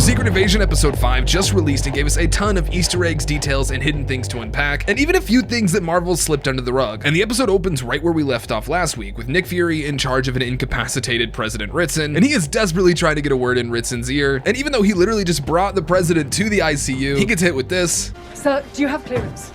Secret Invasion Episode 5 just released and gave us a ton of Easter eggs, details, and hidden things to unpack, and even a few things that Marvel slipped under the rug. And the episode opens right where we left off last week, with Nick Fury in charge of an incapacitated President Ritson, and he is desperately trying to get a word in Ritson's ear. And even though he literally just brought the president to the ICU, he gets hit with this. Sir, do you have clearance?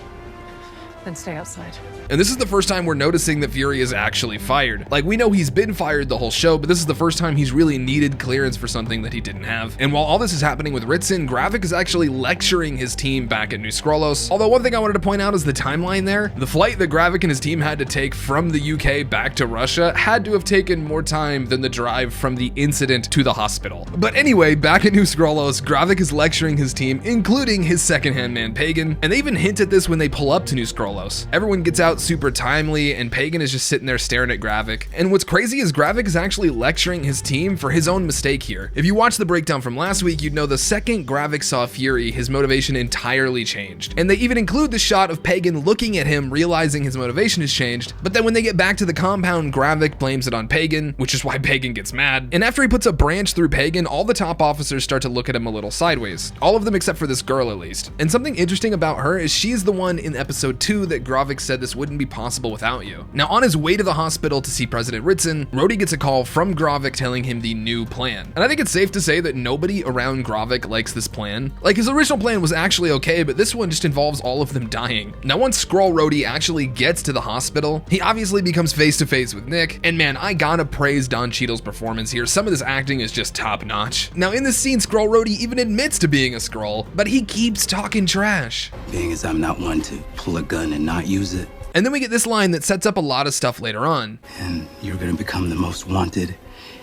Then stay outside. And this is the first time we're noticing that Fury is actually fired. Like, we know he's been fired the whole show, but this is the first time he's really needed clearance for something that he didn't have. And while all this is happening with Ritson, Gravik is actually lecturing his team back at New Skrullos. Although one thing I wanted to point out is the timeline there. The flight that Gravik and his team had to take from the UK back to Russia had to have taken more time than the drive from the incident to the hospital. But anyway, back at New Skrullos, Gravik is lecturing his team, including his second-hand man Pagan, and they even hint at this when they pull up to New Skrullos. Everyone gets out super timely, and Pagan is just sitting there staring at Gravik. And what's crazy is Gravik is actually lecturing his team for his own mistake here. If you watched the breakdown from last week, you'd know the second Gravik saw Fury, his motivation entirely changed. And they even include the shot of Pagan looking at him, realizing his motivation has changed. But then when they get back to the compound, Gravik blames it on Pagan, which is why Pagan gets mad. And after he puts a branch through Pagan, all the top officers start to look at him a little sideways. All of them except for this girl, at least. And something interesting about her is she's the one in episode 2 that Gravik said this wouldn't be possible without you. Now, on his way to the hospital to see President Ritson, Rhodey gets a call from Gravik telling him the new plan. And I think it's safe to say that nobody around Gravik likes this plan. Like, his original plan was actually okay, but this one just involves all of them dying. Now, once Skrull Rhodey actually gets to the hospital, he obviously becomes face to face with Nick, and man, I gotta praise Don Cheadle's performance here. Some of this acting is just top notch. Now, in this scene, Skrull Rhodey even admits to being a Skrull, but he keeps talking trash. Being as I'm not one to pull a gun and not use it. And then we get this line that sets up a lot of stuff later on. And you're gonna become the most wanted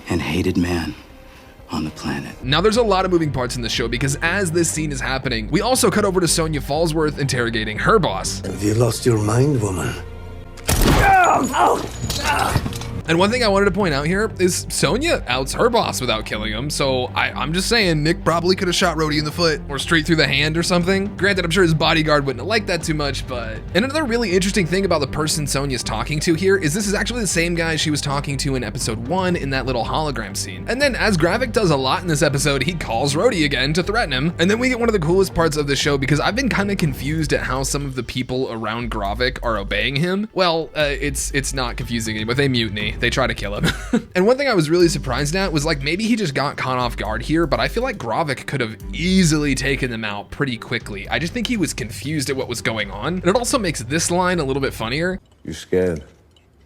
and hated man on the planet. Now, there's a lot of moving parts in the show because as this scene is happening, we also cut over to Sonya Fallsworth interrogating her boss. Have you lost your mind, woman? And one thing I wanted to point out here is Sonya outs her boss without killing him, so I'm just saying Nick probably could have shot Rhodey in the foot or straight through the hand or something. Granted, I'm sure his bodyguard wouldn't have liked that too much, but... And another really interesting thing about the person Sonya's talking to here is this is actually the same guy she was talking to in episode 1 in that little hologram scene. And then as Gravik does a lot in this episode, he calls Rhodey again to threaten him. And then we get one of the coolest parts of the show because I've been kind of confused at how some of the people around Gravik are obeying him. Well, it's not confusing anymore. They mutiny. They try to kill him. And one thing I was really surprised at was like maybe he just got caught off guard here, but I feel like Gravik could have easily taken them out pretty quickly. I just think he was confused at what was going on. And it also makes this line a little bit funnier. You scared?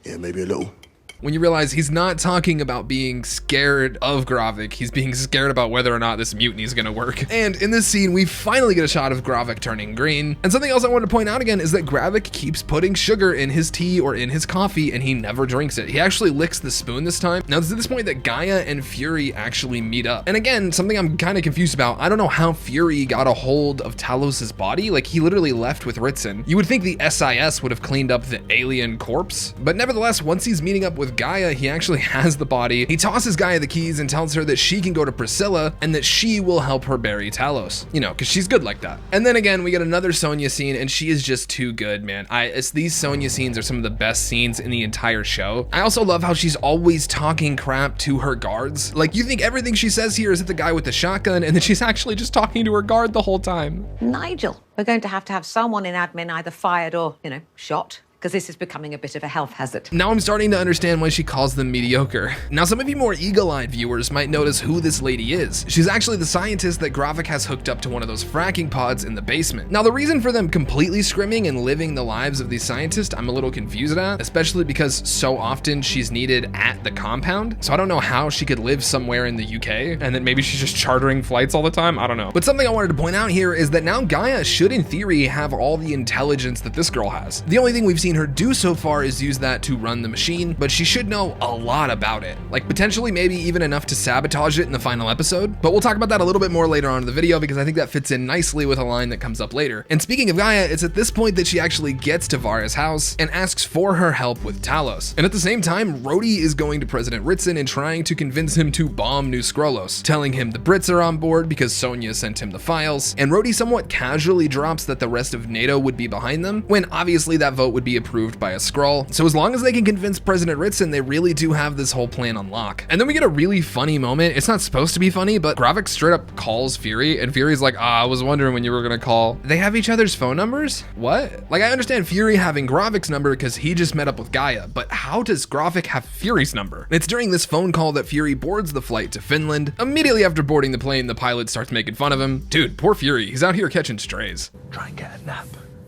Yeah, maybe a little. When you realize he's not talking about being scared of Gravik, he's being scared about whether or not this mutiny is gonna work. And in this scene, we finally get a shot of Gravik turning green. And something else I wanted to point out again is that Gravik keeps putting sugar in his tea or in his coffee and he never drinks it. He actually licks the spoon this time. Now, it's at this point that Gaia and Fury actually meet up. And again, something I'm kind of confused about, I don't know how Fury got a hold of Talos's body. Like, he literally left with Ritson. You would think the SIS would have cleaned up the alien corpse, but nevertheless, once he's meeting up with Gaia, he actually has the body. He tosses Gaia the keys and tells her that she can go to Priscilla and that she will help her bury Talos. You know, because she's good like that. And then again, we get another Sonya scene and she is just too good, man. These Sonya scenes are some of the best scenes in the entire show. I also love how she's always talking crap to her guards. Like, you think everything she says here is at the guy with the shotgun, and then she's actually just talking to her guard the whole time. Nigel, we're going to have someone in admin either fired or, shot, because this is becoming a bit of a health hazard. Now I'm starting to understand why she calls them mediocre. Now, some of you more eagle-eyed viewers might notice who this lady is. She's actually the scientist that Gravik has hooked up to one of those fracking pods in the basement. Now, the reason for them completely scrimming and living the lives of these scientists, I'm a little confused at, especially because so often she's needed at the compound. So I don't know how she could live somewhere in the UK, and then maybe she's just chartering flights all the time, I don't know. But something I wanted to point out here is that now Gaia should, in theory, have all the intelligence that this girl has. The only thing we've seen her do so far is use that to run the machine, but she should know a lot about it. Like, potentially maybe even enough to sabotage it in the final episode. But we'll talk about that a little bit more later on in the video because I think that fits in nicely with a line that comes up later. And speaking of Gaia, it's at this point that she actually gets to Varya's house and asks for her help with Talos. And at the same time, Rhodey is going to President Ritson and trying to convince him to bomb New Skrullos, telling him the Brits are on board because Sonya sent him the files. And Rhodey somewhat casually drops that the rest of NATO would be behind them, when obviously that vote would be a approved by a Skrull. So as long as they can convince President Ritson, they really do have this whole plan on lock. And then we get a really funny moment. It's not supposed to be funny, but Gravik straight up calls Fury, and Fury's like, I was wondering when you were gonna call. They have each other's phone numbers? What? Like, I understand Fury having Gravik's number because he just met up with Gaia, but how does Gravik have Fury's number? It's during this phone call that Fury boards the flight to Finland. Immediately after boarding the plane, the pilot starts making fun of him. Dude, poor Fury, he's out here catching strays. Try and get a nap.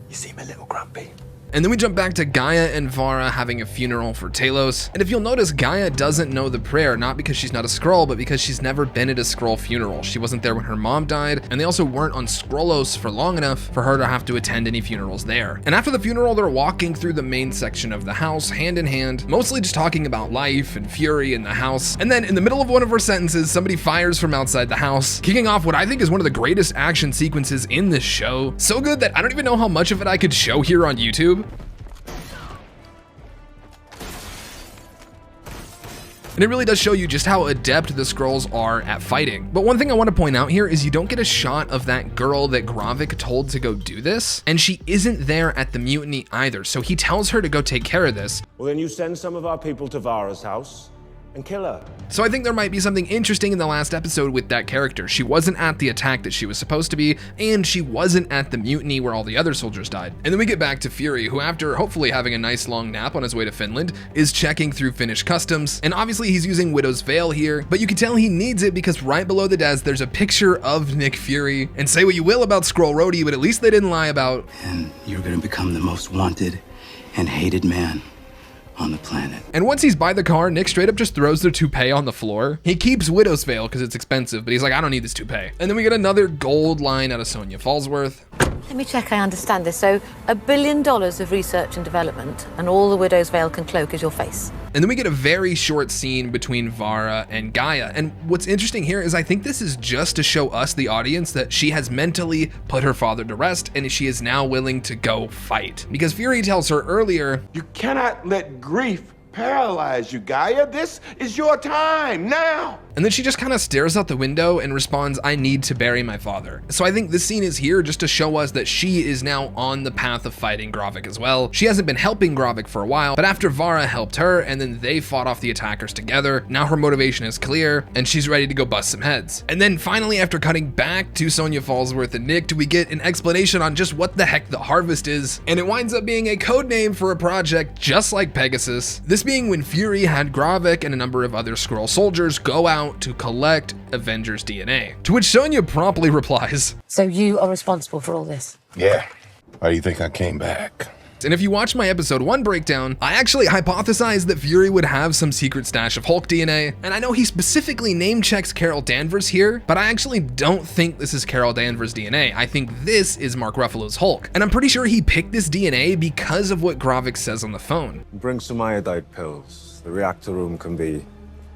You seem a little grumpy. And then we jump back to Gaia and Vara having a funeral for Talos. And if you'll notice, Gaia doesn't know the prayer, not because she's not a Skrull, but because she's never been at a Skrull funeral. She wasn't there when her mom died, and they also weren't on Skrullos for long enough for her to have to attend any funerals there. And after the funeral, they're walking through the main section of the house, hand in hand, mostly just talking about life and Fury and the house. And then in the middle of one of her sentences, somebody fires from outside the house, kicking off what I think is one of the greatest action sequences in this show. So good that I don't even know how much of it I could show here on YouTube. And it really does show you just how adept the Skrulls are at fighting. But one thing I want to point out here is you don't get a shot of that girl that Gravik told to go do this, and she isn't there at the mutiny either, so he tells her to go take care of this. Well, then you send some of our people to Vara's house and kill her. So I think there might be something interesting in the last episode with that character. She wasn't at the attack that she was supposed to be, and she wasn't at the mutiny where all the other soldiers died. And then we get back to Fury, who after hopefully having a nice long nap on his way to Finland, is checking through Finnish customs. And obviously he's using Widow's Veil here, but you can tell he needs it because right below the desk, there's a picture of Nick Fury. And say what you will about Skrull Rhodey, but at least they didn't lie about. And you're gonna become the most wanted and hated man on the planet. And once he's by the car, Nick straight up just throws their toupee on the floor. He keeps Widow's Veil because it's expensive, but he's like, I don't need this toupee. And then we get another gold line out of Sonya Falsworth. Let me check I understand this. So $1 billion of research and development, and all the Widow's Veil can cloak is your face. And then we get a very short scene between Vara and Gaia. And what's interesting here is I think this is just to show us, the audience, that she has mentally put her father to rest and she is now willing to go fight. Because Fury tells her earlier, you cannot let grief paralyze you, Gaia. This is your time now. And then she just kind of stares out the window and responds, I need to bury my father. So I think this scene is here just to show us that she is now on the path of fighting Gravik as well. She hasn't been helping Gravik for a while, but after Vara helped her and then they fought off the attackers together, now her motivation is clear and she's ready to go bust some heads. And then finally, after cutting back to Sonya Falsworth and Nick, do we get an explanation on just what the heck the Harvest is. And it winds up being a code name for a project just like Pegasus. This being when Fury had Gravik and a number of other Skrull soldiers go out to collect Avengers DNA. To which Sonya promptly replies, So you are responsible for all this? Yeah. Why do you think I came back? and if you watch my episode 1 breakdown, I actually hypothesized that Fury would have some secret stash of Hulk DNA, and I know he specifically name checks Carol Danvers here, but I actually don't think this is Carol Danvers' DNA. I think this is Mark Ruffalo's Hulk, and I'm pretty sure he picked this DNA because of what Gravik says on the phone. Bring some iodide pills. The reactor room can be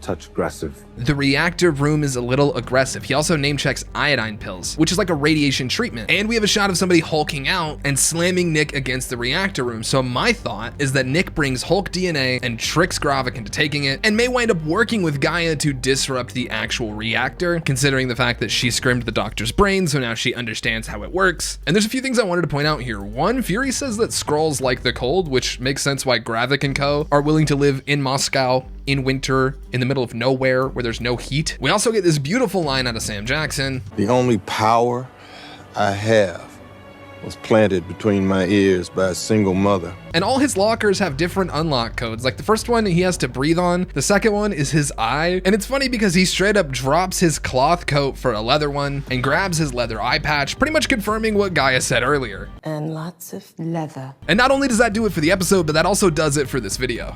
touch aggressive. The reactor room is a little aggressive. He also name checks iodine pills, which is like a radiation treatment. And we have a shot of somebody hulking out and slamming Nick against the reactor room. So my thought is that Nick brings Hulk DNA and tricks Gravik into taking it and may wind up working with Gaia to disrupt the actual reactor, considering the fact that she scrimmed the doctor's brain, so now she understands how it works. And there's a few things I wanted to point out here. One, Fury says that Skrulls like the cold, which makes sense why Gravik and co are willing to live in Moscow in winter, in the middle of nowhere where there's no heat. We also get this beautiful line out of Sam Jackson. The only power I have was planted between my ears by a single mother. And all his lockers have different unlock codes. Like the first one he has to breathe on, the second one is his eye. And it's funny because he straight up drops his cloth coat for a leather one and grabs his leather eye patch, pretty much confirming what Gaia said earlier. And lots of leather. And not only does that do it for the episode, but that also does it for this video.